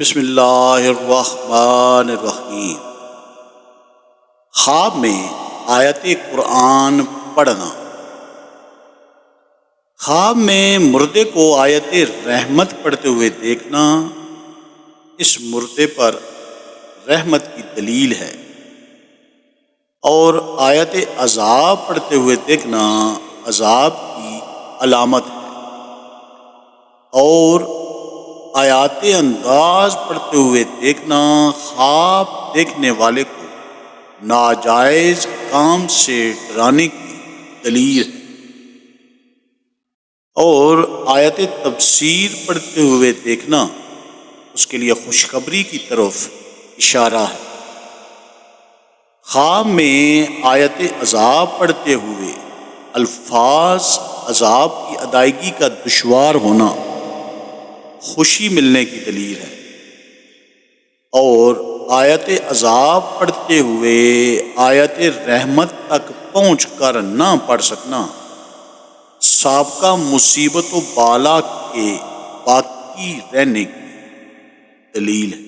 بسم اللہ الرحمن الرحیم۔ خواب میں آیت قرآن پڑھنا۔ خواب میں مردے کو آیت رحمت پڑھتے ہوئے دیکھنا اس مردے پر رحمت کی دلیل ہے، اور آیت عذاب پڑھتے ہوئے دیکھنا عذاب کی علامت ہے، اور آیات انداز پڑھتے ہوئے دیکھنا خواب دیکھنے والے کو ناجائز کام سے ڈرانے کی دلیل ہے، اور آیت تفسیر پڑھتے ہوئے دیکھنا اس کے لیے خوشخبری کی طرف اشارہ ہے۔ خواب میں آیت عذاب پڑھتے ہوئے الفاظ عذاب کی ادائیگی کا دشوار ہونا خوشی ملنے کی دلیل ہے، اور آیت عذاب پڑھتے ہوئے آیت رحمت تک پہنچ کر نہ پڑھ سکنا سابقہ مصیبت و بالا کے باقی رہنے کی دلیل ہے۔